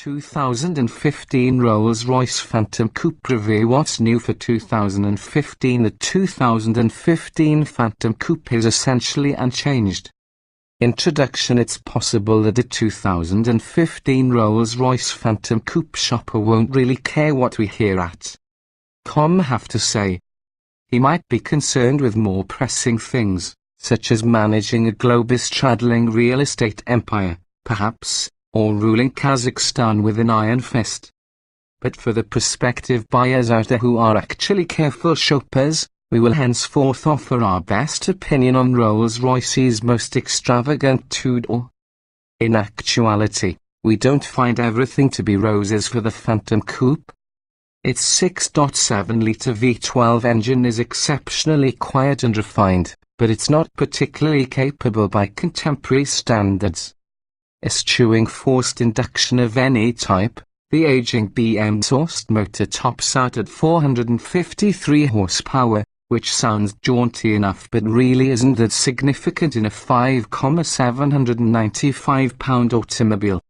2015 Rolls-Royce Phantom Coupe review. What's new for 2015? The 2015 Phantom Coupe is essentially unchanged. Introduction. It's possible that a 2015 Rolls-Royce Phantom Coupe shopper won't really care what we hear at com have to say. He might be concerned with more pressing things, such as managing a globe-straddling real estate empire, perhaps, or ruling Kazakhstan with an iron fist. But for the prospective buyers out there who are actually careful shoppers, we will henceforth offer our best opinion on Rolls-Royce's most extravagant two-door. In actuality, we don't find everything to be roses for the Phantom Coupe. Its 6.7-litre V12 engine is exceptionally quiet and refined, but it's not particularly capable by contemporary standards. Eschewing forced induction of any type, the aging BM-sourced motor tops out at 453 horsepower, which sounds jaunty enough but really isn't that significant in a 5,795-pound automobile.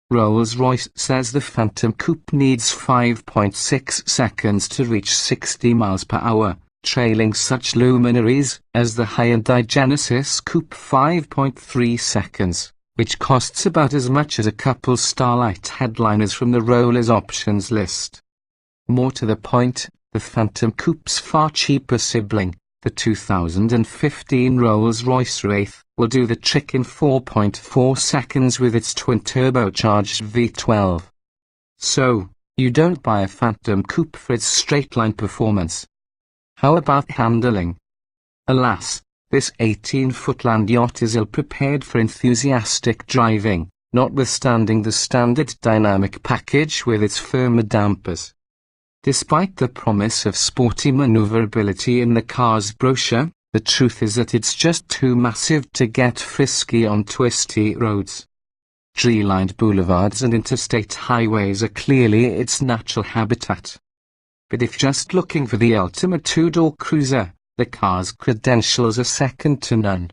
Rolls-Royce says the Phantom Coupe needs 5.6 seconds to reach 60 miles per hour, trailing such luminaries as the Hyundai Genesis Coupe 5.3 seconds, which costs about as much as a couple Starlight headliners from the Roller's options list. More to the point, the Phantom Coupe's far cheaper sibling, the 2015 Rolls-Royce Wraith, will do the trick in 4.4 seconds with its twin-turbocharged V12. So, you don't buy a Phantom Coupe for its straight-line performance. How about handling? Alas, this 18-foot land yacht is ill-prepared for enthusiastic driving, notwithstanding the standard dynamic package with its firmer dampers. Despite the promise of sporty maneuverability in the car's brochure, the truth is that it's just too massive to get frisky on twisty roads. Tree-lined boulevards and interstate highways are clearly its natural habitat. But if just looking for the ultimate two-door cruiser, the car's credentials are second to none.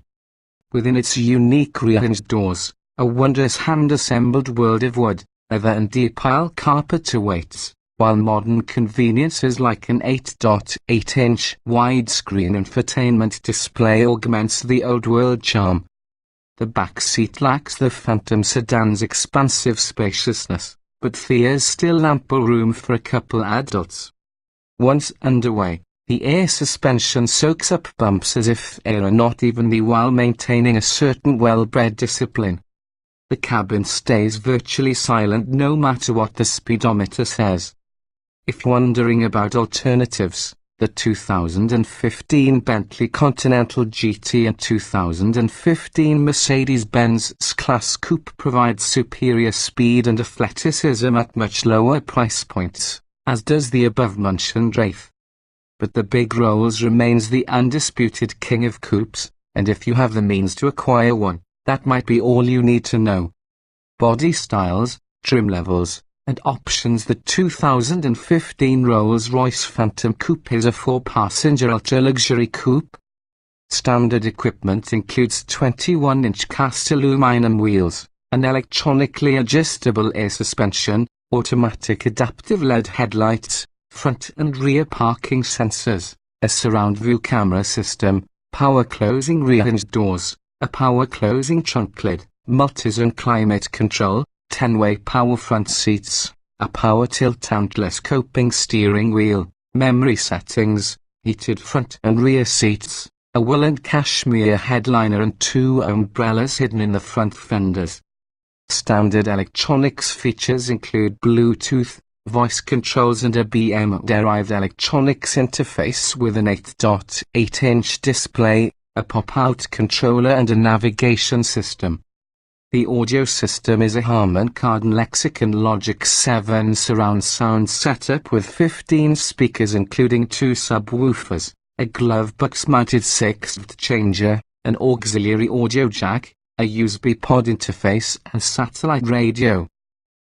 Within its unique rear-hinged doors, a wondrous hand-assembled world of wood, leather and deep-pile carpet awaits, while modern conveniences like an 8.8-inch widescreen infotainment display augments the old-world charm. The back seat lacks the Phantom sedan's expansive spaciousness, but there's still ample room for a couple adults. Once underway, the air suspension soaks up bumps as if air are not evenly while maintaining a certain well-bred discipline. The cabin stays virtually silent no matter what the speedometer says. If wondering about alternatives, the 2015 Bentley Continental GT and 2015 Mercedes-Benz S-Class Coupe provide superior speed and athleticism at much lower price points, as does the above-mentioned Wraith. But the big Rolls remains the undisputed king of coupes, and if you have the means to acquire one, that might be all you need to know. Body styles, trim levels, and options. The 2015 Rolls-Royce Phantom Coupe is a 4-passenger ultra-luxury coupe. Standard equipment includes 21-inch cast aluminum wheels, an electronically adjustable air suspension, automatic adaptive LED headlights, front and rear parking sensors, a surround view camera system, power closing rear-hinged doors, a power closing trunk lid, multi-zone climate control, 10-way power front seats, a power tilt and telescoping steering wheel, memory settings, heated front and rear seats, a wool and cashmere headliner and 2 umbrellas hidden in the front fenders. Standard electronics features include Bluetooth, voice controls and a BM-derived electronics interface with an 8.8-inch display, a pop-out controller and a navigation system. The audio system is a Harman Kardon Lexicon Logic 7 surround sound setup with 15 speakers including 2 subwoofers, a glove box-mounted 6th changer, an auxiliary audio jack, a USB pod interface and satellite radio.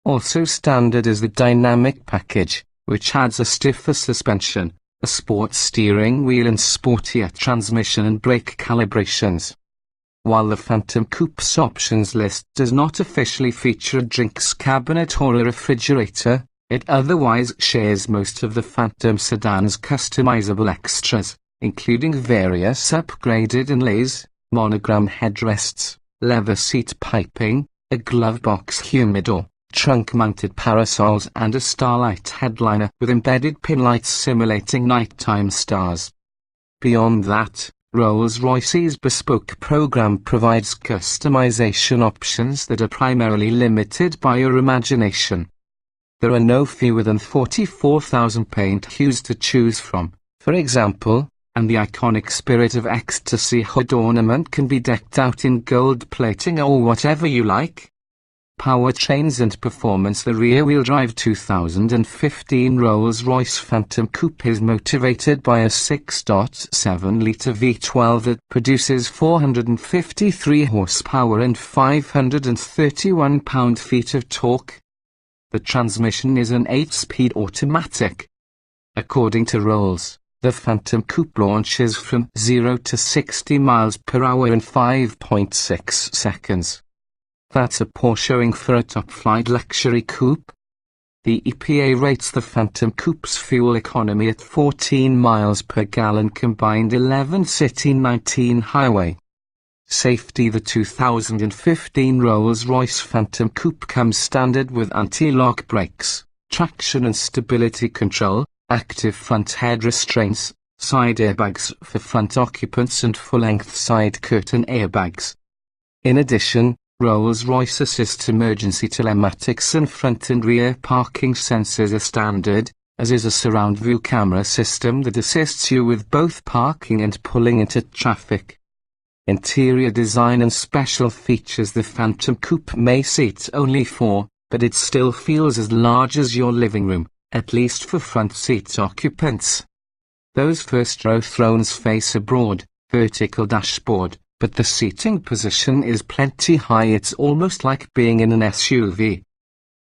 Also standard is the dynamic package, which adds a stiffer suspension, a sports steering wheel and sportier transmission and brake calibrations. While the Phantom Coupe's options list does not officially feature a drinks cabinet or a refrigerator, it otherwise shares most of the Phantom sedan's customizable extras, including various upgraded inlays, monogram headrests, leather seat piping, a glove box humidor, trunk-mounted parasols and a starlight headliner with embedded pin lights simulating nighttime stars. Beyond that, Rolls-Royce's bespoke program provides customization options that are primarily limited by your imagination. There are no fewer than 44,000 paint hues to choose from, for example, and the iconic Spirit of Ecstasy hood ornament can be decked out in gold plating or whatever you like. Powertrains and performance. The rear-wheel drive 2015 Rolls-Royce Phantom Coupe is motivated by a 6.7-litre V12 that produces 453 horsepower and 531 pound-feet of torque. The transmission is an 8-speed automatic. According to Rolls, the Phantom Coupe launches from 0 to 60 miles per hour in 5.6 seconds. That's a poor showing for a top-flight luxury coupe. The EPA rates the Phantom Coupe's fuel economy at 14 miles per gallon combined, 11 city 19 highway. Safety. The 2015 Rolls-Royce Phantom Coupe comes standard with anti-lock brakes, traction and stability control, active front head restraints, side airbags for front occupants and full-length side curtain airbags. In addition, Rolls-Royce assists emergency telematics and front and rear parking sensors are standard, as is a surround view camera system that assists you with both parking and pulling into traffic. Interior design and special features. The Phantom Coupe may seat only 4, but it still feels as large as your living room, at least for front seat occupants. Those first row thrones face a broad, vertical dashboard, but the seating position is plenty high. It's almost like being in an SUV.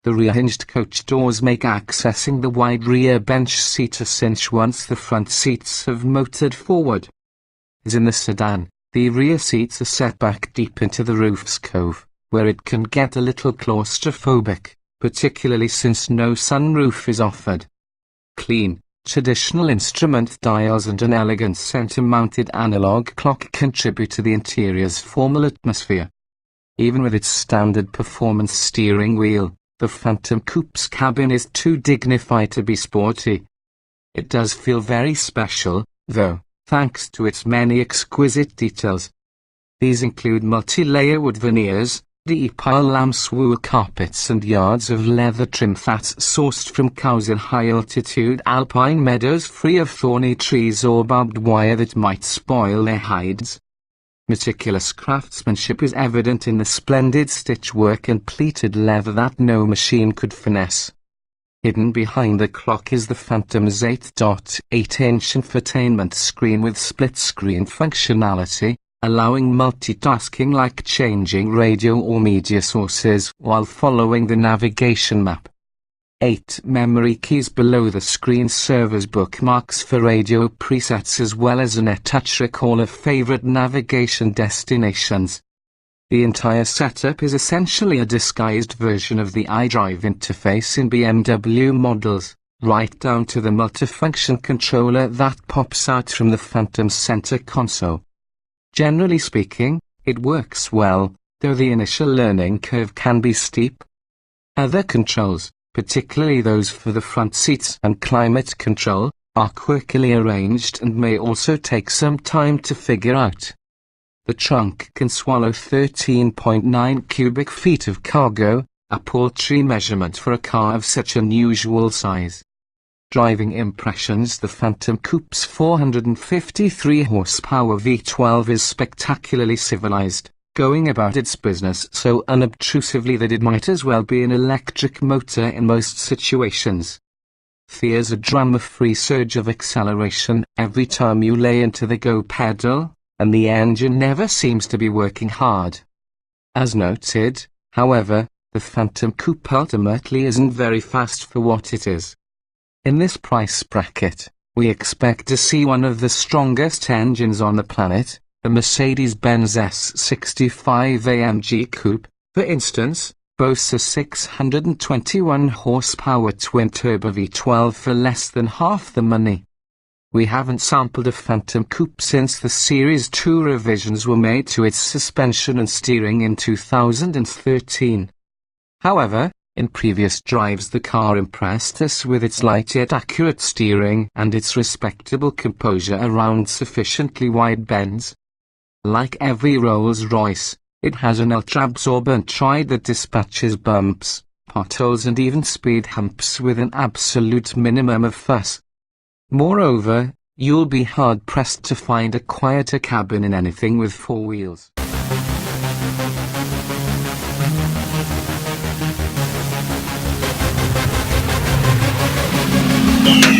The rear-hinged coach doors make accessing the wide rear bench seat a cinch once the front seats have motored forward. As in the sedan, the rear seats are set back deep into the roof's cove, where it can get a little claustrophobic, particularly since no sunroof is offered. Clean, traditional instrument dials and an elegant center-mounted analog clock contribute to the interior's formal atmosphere. Even with its standard performance steering wheel, the Phantom Coupe's cabin is too dignified to be sporty. It does feel very special, though, thanks to its many exquisite details. These include multi-layer wood veneers, deep lamb's wool carpets and yards of leather trim that's sourced from cows in high-altitude alpine meadows free of thorny trees or barbed wire that might spoil their hides. Meticulous craftsmanship is evident in the splendid stitchwork and pleated leather that no machine could finesse. Hidden behind the clock is the Phantom's 8.8-inch infotainment screen with split-screen functionality, allowing multitasking like changing radio or media sources while following the navigation map. 8 memory keys below the screen serve as bookmarks for radio presets as well as an touch recall of favorite navigation destinations. The entire setup is essentially a disguised version of the iDrive interface in BMW models, right down to the multifunction controller that pops out from the Phantom's center console. Generally speaking, it works well, though the initial learning curve can be steep. Other controls, particularly those for the front seats and climate control, are quirkily arranged and may also take some time to figure out. The trunk can swallow 13.9 cubic feet of cargo, a paltry measurement for a car of such unusual size. Driving impressions. The Phantom Coupe's 453 horsepower V12 is spectacularly civilized, going about its business so unobtrusively that it might as well be an electric motor in most situations. There's a drama-free surge of acceleration every time you lay into the go pedal, and the engine never seems to be working hard. As noted, however, the Phantom Coupe ultimately isn't very fast for what it is. In this price bracket, we expect to see one of the strongest engines on the planet, The Mercedes-Benz S65 Amg Coupe, for instance, boasts a 621 horsepower twin-turbo V12 for less than half the money. We haven't sampled a Phantom Coupe since the Series 2 revisions were made to its suspension and steering in 2013. However, in previous drives the car impressed us with its light yet accurate steering and its respectable composure around sufficiently wide bends. Like every Rolls-Royce, it has an ultra-absorbent tride that dispatches bumps, potholes and even speed humps with an absolute minimum of fuss. Moreover, you'll be hard-pressed to find a quieter cabin in anything with four wheels. Yeah.